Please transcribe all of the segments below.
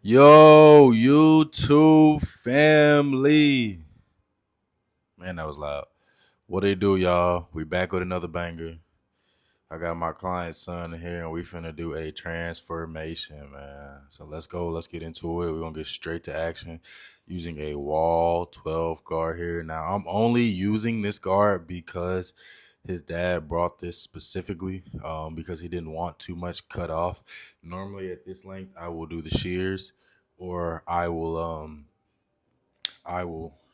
Yo, YouTube family. Man, that was loud. What they do, y'all? We back with another banger. I got my client's son in here, and we finna do a transformation, man. So let's go. Let's get into it. We're gonna get straight to action using a wall 12 guard here. Now, I'm only using this guard because his dad brought this specifically because he didn't want too much cut off. Normally, at this length, I will do the shears, or I will,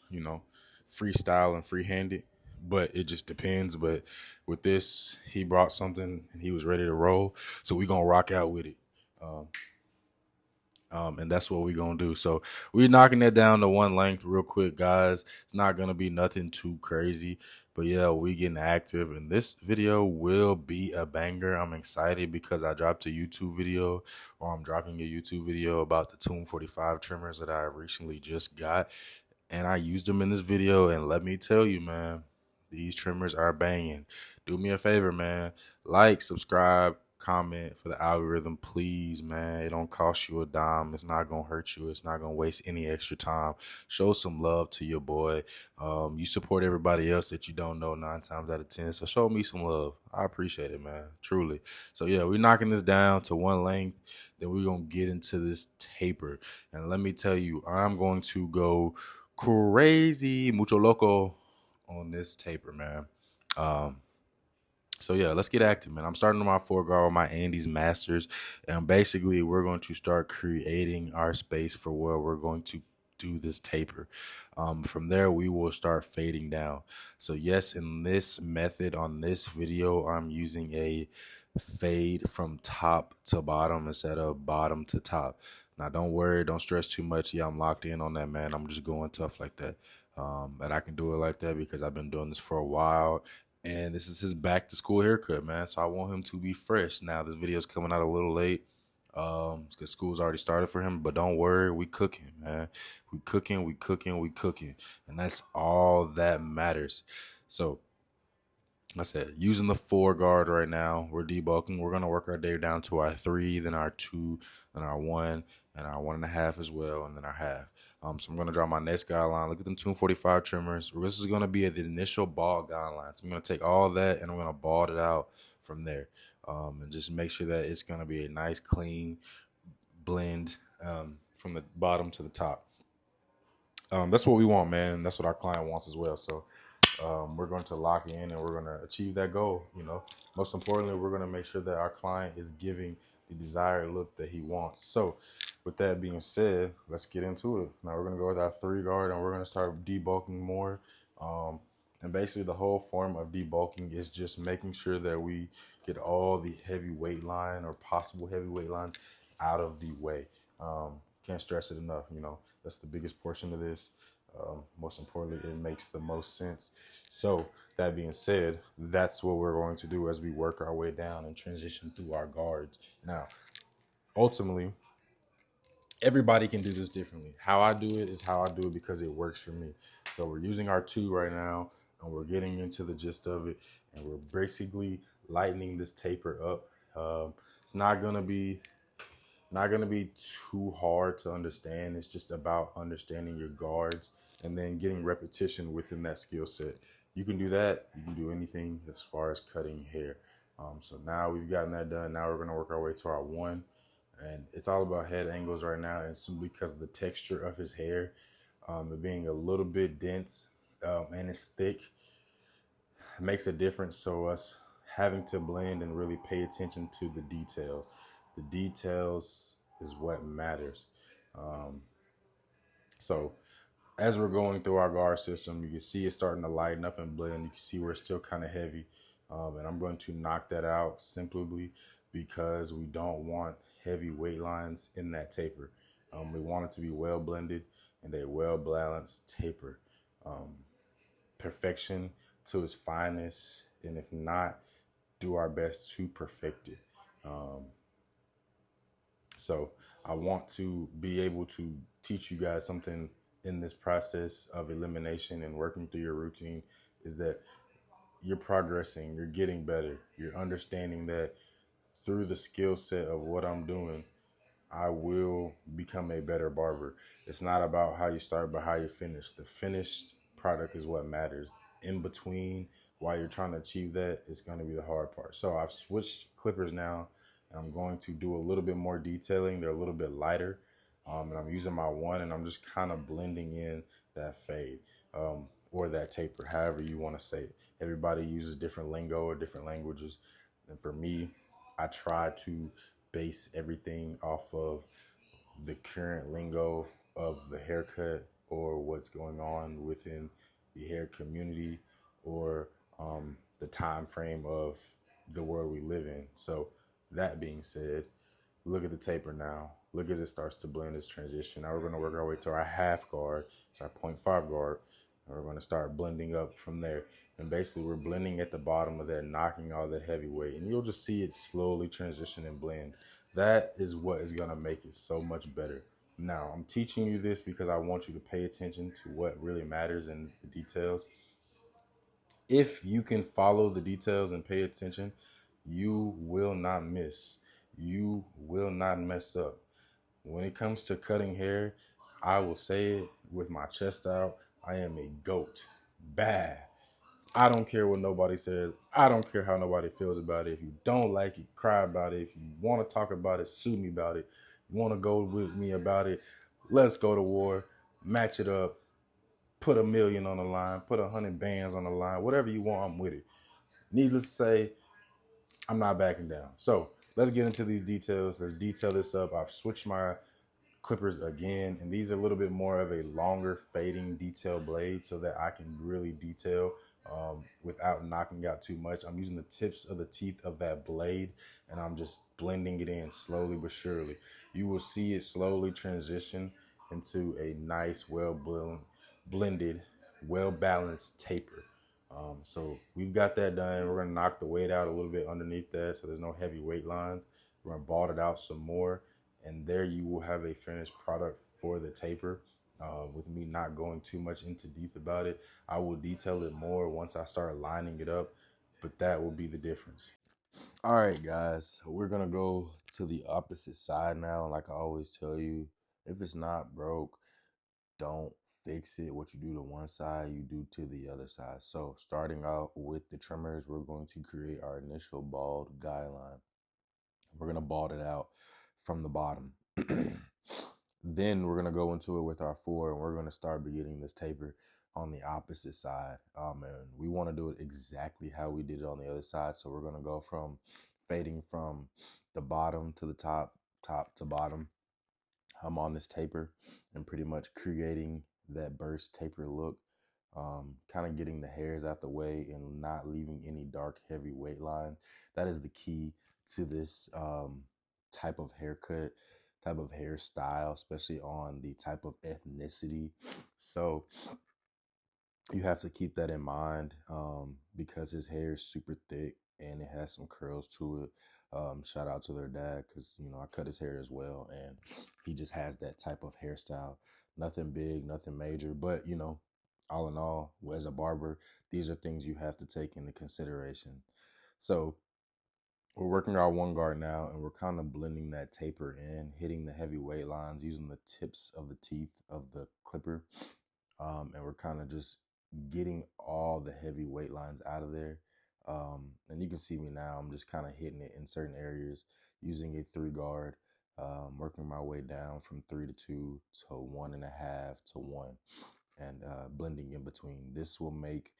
you know, freestyle and freehand it. But it just depends. But with this, he brought something and he was ready to roll. So we gonna rock out with it. Um, and that's what we gonna do. So we knocking that down to one length real quick, guys. It's not gonna be nothing too crazy, but yeah, we getting active, and this video will be a banger. I'm excited because I dropped a YouTube video, or I'm dropping a YouTube video about the Tune 45 trimmers that I recently just got, and I used them in this video. And let me tell you, man, these trimmers are banging. Do me a favor, man. Like, subscribe, comment for the algorithm, please, man. It don't cost you a dime. It's not gonna hurt you. It's not gonna waste any extra time. Show some love to your boy. You support everybody else that you don't know 9 times out of 10. So show me some love. I appreciate it, man. Truly. So yeah, we're knocking this down to one length. Then we're gonna get into this taper. And let me tell you, I'm going to go crazy, mucho loco on this taper, man. Um, so yeah, let's get active, man. I'm starting on my four guard with my Andes Masters, and basically we're going to start creating our space for where we're going to do this taper. From there, we will start fading down. So yes, in this method on this video, I'm using a fade from top to bottom instead of bottom to top. Now, don't worry, don't stress too much. Yeah, I'm locked in on that, man. I'm just going tough like that. And I can do it like that because I've been doing this for a while, and this is his back to school haircut, man. So I want him to be fresh. Now this video is coming out a little late, because school's already started for him. But don't worry, we cooking, man. We cooking, we cooking, we cooking, and that's all that matters. So like I said, using the four guard right now, we're debulking. We're gonna work our day down to our three, then our two, then our one, and our 1.5 as well, and then our half. So I'm gonna draw my next guideline. Look at them 245 trimmers. This is gonna be the initial ball guideline. So I'm gonna take all that and I'm gonna ball it out from there, and just make sure that it's gonna be a nice, clean blend, from the bottom to the top. That's what we want, man. That's what our client wants as well. So we're going to lock in and we're going to achieve that goal. Most importantly, we're going to make sure that our client is giving the desired look that he wants. So with that being said, let's get into it. Now we're going to go with our three guard and we're going to start debulking more. And basically the whole form of debulking is just making sure that we get all the heavyweight line or possible heavyweight lines out of the way. Can't stress it enough. That's the biggest portion of this. Most importantly, it makes the most sense. So that being said, that's what we're going to do as we work our way down and transition through our guards. Now, ultimately, everybody can do this differently. How I do it is how I do it because it works for me. So we're using our two right now, and we're getting into the gist of it, and we're basically lightening this taper up. It's not gonna be too hard to understand. It's just about understanding your guards and then getting repetition within that skill set. You can do that. You can do anything as far as cutting hair. So now we've gotten that done. Now we're gonna work our way to our one, and it's all about head angles right now. And simply because of the texture of his hair, it being a little bit dense, and it's thick, makes a difference. So us having to blend and really pay attention to the details. The details is what matters. Um, so as we're going through our guard system, you can see it starting to lighten up and blend. You can see we're still kind of heavy. And I'm going to knock that out simply because we don't want heavy weight lines in that taper. We want it to be well blended and a well balanced taper. Um, Perfection to its finest, and if not, do our best to perfect it. Um, so I want to be able to teach you guys something in this process of elimination and working through your routine, is that you're progressing, you're getting better, you're understanding that through the skill set of what I'm doing, I will become a better barber. It's not about how you start, but how you finish. The finished product is what matters. In between, while you're trying to achieve that, it's going to be the hard part. So I've switched clippers now, and I'm going to do a little bit more detailing. They're a little bit lighter, and I'm using my one, and I'm just kind of blending in that fade or that taper, however you want to say it. Everybody uses different lingo or different languages, and for me, I try to base everything off of the current lingo of the haircut or what's going on within the hair community or the time frame of the world we live in. So that being said, look at the taper now. Look as it starts to blend this transition. Now we're going to work our way to our half guard. It's our 0.5 guard. And we're going to start blending up from there. And basically, we're blending at the bottom of that, knocking all the heavy weight. And you'll just see it slowly transition and blend. That is what is going to make it so much better. Now, I'm teaching you this because I want you to pay attention to what really matters in the details. If you can follow the details and pay attention, you will not miss. You will not mess up. When it comes to cutting hair, I will say it with my chest out. I am a goat. Bad. I don't care what nobody says. I don't care how nobody feels about it. If you don't like it, cry about it. If you want to talk about it, sue me about it. You want to go with me about it, let's go to war. Match it up. Put 1 million on the line. Put 100 bands on the line. Whatever you want, I'm with it. Needless to say, I'm not backing down. So let's get into these details. Let's detail this up. I've switched my clippers again, and these are a little bit more of a longer fading detail blade so that I can really detail without knocking out too much. I'm using the tips of the teeth of that blade, and I'm just blending it in slowly but surely. You will see it slowly transition into a nice, blended, well balanced taper. So we've got that done. We're gonna knock the weight out a little bit underneath that, so there's no heavy weight lines. We're gonna bald it out some more, and there you will have a finished product for the taper. With me not going too much into depth about it, I will detail it more once I start lining it up, but that will be the difference. All right, guys, we're gonna go to the opposite side now. Like I always tell you, if it's not broke, don't fix it. What you do to one side, you do to the other side. So starting out with the trimmers, we're going to create our initial bald guideline. We're going to bald it out from the bottom. Then we're going to go into it with our four, and we're going to start beginning this taper on the opposite side. And we want to do it exactly how we did it on the other side. So we're going to go from fading from the bottom to the top, top to bottom. I'm on this taper and pretty much creating that burst taper look, kind of getting the hairs out the way and not leaving any dark, heavy weight line. That is the key to this type of haircut, type of hairstyle, especially on the type of ethnicity. So you have to keep that in mind because his hair is super thick and it has some curls to it. Shout out to their dad because I cut his hair as well, and he just has that type of hairstyle. Nothing big, nothing major, but all in all, as a barber, these are things you have to take into consideration. So we're working our one guard now, and we're kind of blending that taper in, hitting the heavy weight lines using the tips of the teeth of the clipper. And we're kind of just getting all the heavy weight lines out of there. And you can see me now, I'm just kind of hitting it in certain areas using a 3 guard, working my way down from 3 to 2 to 1.5 to 1, and blending in between. This will make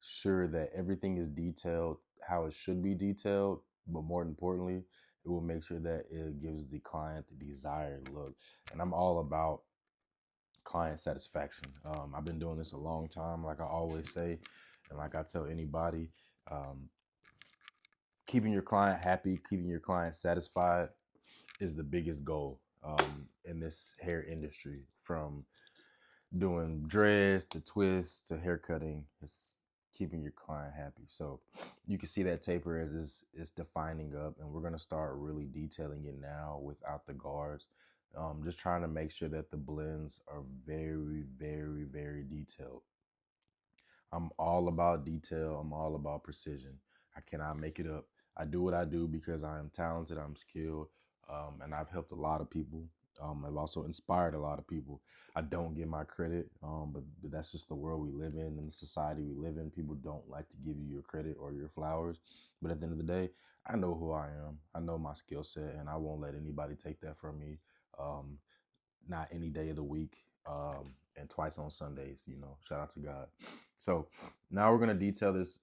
sure that everything is detailed how it should be detailed, but more importantly, it will make sure that it gives the client the desired look. And I'm all about client satisfaction. I've been doing this a long time, like I always say, and like I tell anybody, um, keeping your client happy, keeping your client satisfied is the biggest goal in this hair industry. From doing dreads to twists to haircutting, it's keeping your client happy. So you can see that taper as it's defining up, and we're gonna start really detailing it now without the guards. Just trying to make sure that the blends are very, very, very detailed. I'm all about detail. I'm all about precision. I cannot make it up. I do what I do because I am talented. I'm skilled. and I've helped a lot of people. I've also inspired a lot of people. I don't get my credit, but that's just the world we live in and the society we live in. People don't like to give you your credit or your flowers. But at the end of the day, I know who I am. I know my skill set, and I won't let anybody take that from me. Um, Not any day of the week, and twice on Sundays. Shout out to God. So now we're gonna detail this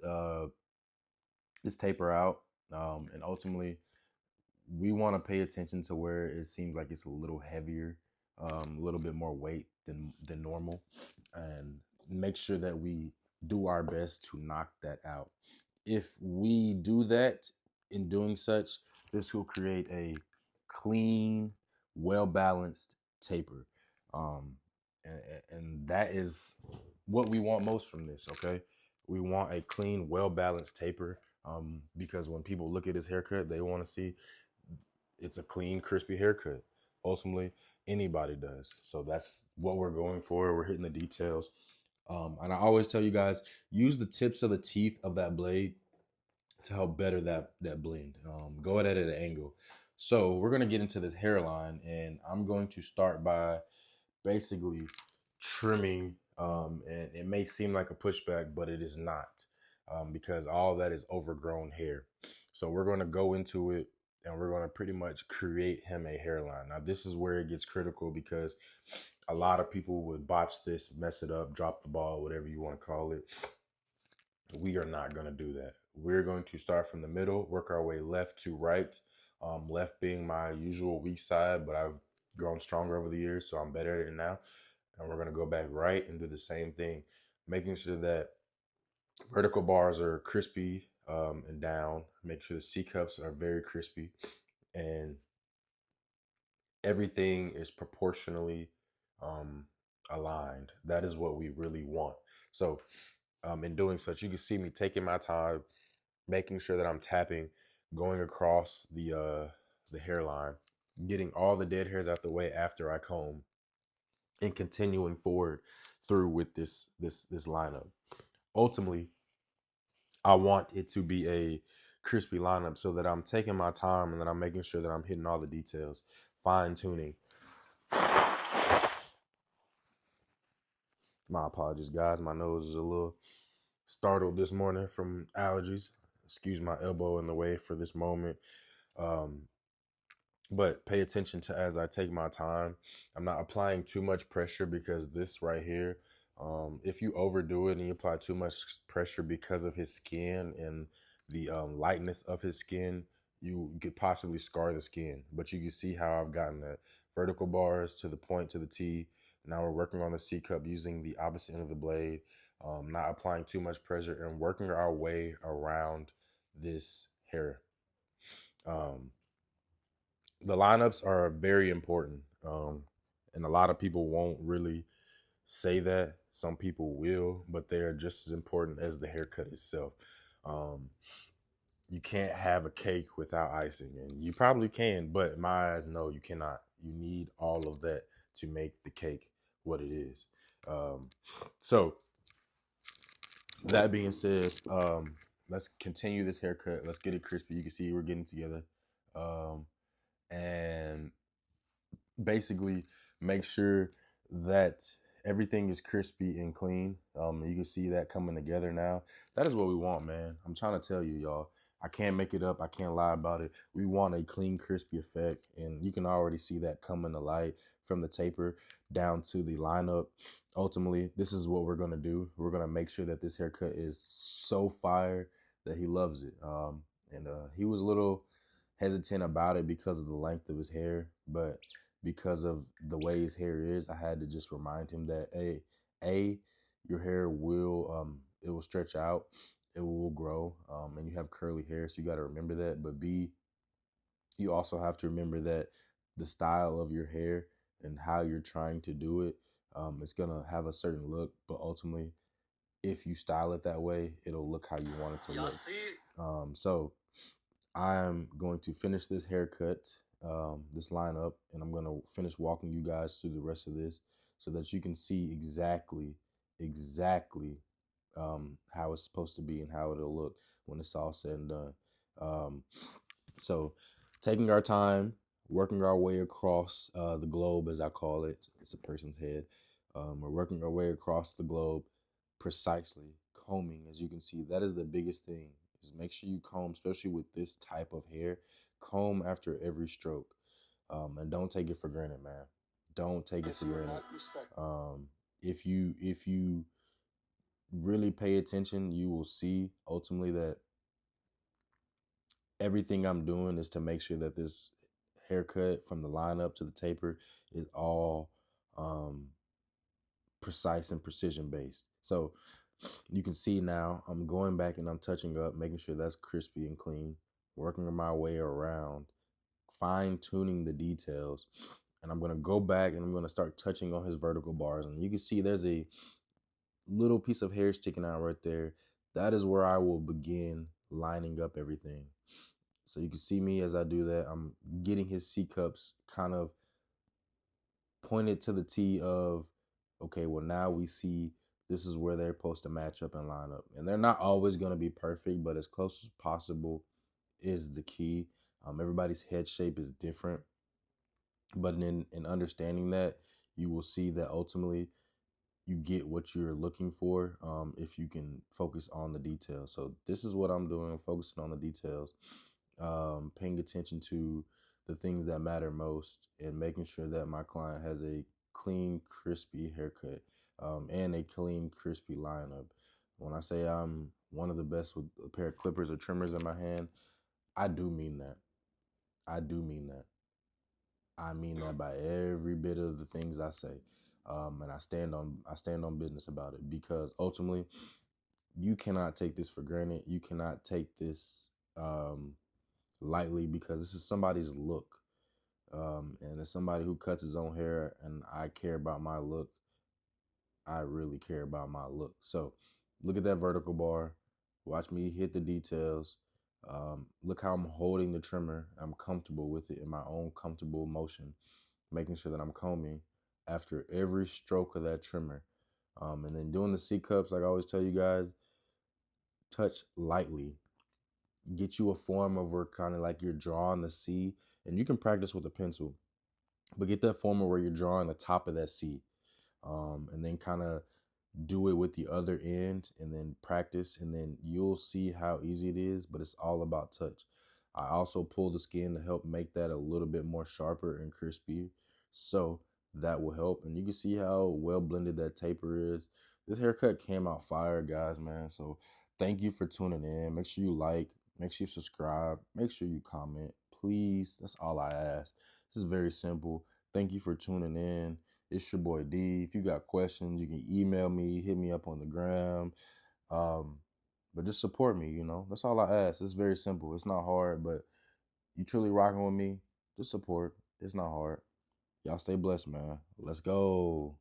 taper out, and ultimately we want to pay attention to where it seems like it's a little heavier, a little bit more weight than normal, and make sure that we do our best to knock that out. If we do that, in doing such, this will create a clean, well balanced taper, um, and, and that is what we want most from this. Okay, we want a clean, well balanced taper, because when people look at his haircut, they want to see it's a clean, crispy haircut. Ultimately, anybody does. So that's what we're going for. We're hitting the details. And I always tell you guys, use the tips of the teeth of that blade to help better that blend. Go at it at an angle. So we're gonna get into this hairline, and I'm going to start by basically trimming. And it may seem like a pushback, but it is not, because all that is overgrown hair. So we're going to go into it, and we're going to pretty much create him a hairline. Now, this is where it gets critical, because a lot of people would botch this, mess it up, drop the ball, whatever you want to call it. We are not going to do that. We're going to start from the middle, work our way left to right. Left being my usual weak side, but I've grown stronger over the years, so I'm better at it now. And we're going to go back right and do the same thing, making sure that vertical bars are crispy, and down. Make sure the C cups are very crispy, and everything is proportionally, um, aligned. That is what we really want. So, in doing such, you can see me taking my time, making sure that I'm tapping, going across the hairline, getting all the dead hairs out the way after I comb, and continuing forward through with this lineup. Ultimately, I want it to be a crispy lineup, so that I'm taking my time and that I'm making sure that I'm hitting all the details, fine tuning. My apologies, guys. My nose is a little startled this morning from allergies. Excuse my elbow in the way for this moment. Um, but pay attention to as I take my time. I'm not applying too much pressure, because this right here, if you overdo it and you apply too much pressure because of his skin and the lightness of his skin, you could possibly scar the skin. But you can see how I've gotten the vertical bars to the point, to the T. Now we're working on the C cup using the opposite end of the blade, not applying too much pressure, and working our way around this hair. Um, the lineups are very important, and a lot of people won't really say that. Some people will, but they are just as important as the haircut itself. um, you can't have a cake without icing, and you probably can, but in my eyes, no, you cannot. You need all of that to make the cake what it is. So that being said, let's continue this haircut. Let's get it crispy. You can see we're getting together, and basically make sure that everything is crispy and clean. You can see that coming together now. That is what we want, man. I'm trying to tell you, y'all. I can't make it up. I can't lie about it. We want a clean, crispy effect, and you can already see that coming to light from the taper down to the lineup. Ultimately, this is what we're gonna do. We're gonna make sure that this haircut is so fire that he loves it. And he was a little hesitant about it because of the length of his hair, but because of the way his hair is, I had to just remind him that your hair will it will stretch out, it will grow, and you have curly hair, so you got to remember that. But B, you also have to remember that the style of your hair and how you're trying to do it, it's gonna have a certain look, but ultimately, if you style it that way, it'll look how you want it to look. So I'm going to finish this haircut, this lineup, and I'm going to finish walking you guys through the rest of this, so that you can see exactly how it's supposed to be and how it'll look when it's all said and done. Um, so taking our time, working our way across the globe, as I call it. It's a person's head. We're working our way across the globe precisely, combing. As you can see, that is the biggest thing. Is make sure you comb, especially with this type of hair. Comb after every stroke, and don't take it for granted, man. Don't take it for granted. If you really pay attention, you will see ultimately that everything I'm doing is to make sure that this haircut from the lineup to the taper is all precise and precision based. So you can see now I'm going back and I'm touching up, making sure that's crispy and clean, working my way around, fine tuning the details. And I'm going to go back and I'm going to start touching on his vertical bars. And you can see there's a little piece of hair sticking out right there. That is where I will begin lining up everything. So you can see me as I do that. I'm getting his C cups kind of pointed to the T of, okay, well, now we see this is where they're supposed to match up and line up. And they're not always going to be perfect, but as close as possible is the key. Everybody's head shape is different. But in understanding that, you will see that ultimately you get what you're looking for if you can focus on the details. So this is what I'm doing, focusing on the details, paying attention to the things that matter most, and making sure that my client has a clean, crispy haircut and a clean, crispy lineup. When I say I'm one of the best with a pair of clippers or trimmers in my hand, I do mean that. I do mean that. I mean that by every bit of the things I say. And I stand on business about it, because ultimately you cannot take this for granted. You cannot take this lightly, because this is somebody's look. And as somebody who cuts his own hair and I care about my look, I really care about my look. So look at that vertical bar. Watch me hit the details. Look how I'm holding the trimmer. I'm comfortable with it in my own comfortable motion, making sure that I'm combing after every stroke of that trimmer. And then doing the C cups, like I always tell you guys, touch lightly. Get you a form of where kind of like you're drawing the C, and you can practice with a pencil, but get that form of where you're drawing the top of that C, and then kind of do it with the other end, and then practice, and then you'll see how easy it is. But it's all about touch. I also pull the skin to help make that a little bit more sharper and crispy, so that will help. And you can see how well blended that taper is. This haircut came out fire, guys, man. So thank you for tuning in. Make sure you like, make sure you subscribe, make sure you comment, please. That's all I ask. This is very simple. Thank you for tuning in. It's your boy D. If you got questions, you can email me, hit me up on the gram. But just support me, That's all I ask. It's very simple. It's not hard, but you truly rocking with me, just support. It's not hard. Y'all stay blessed, man. Let's go.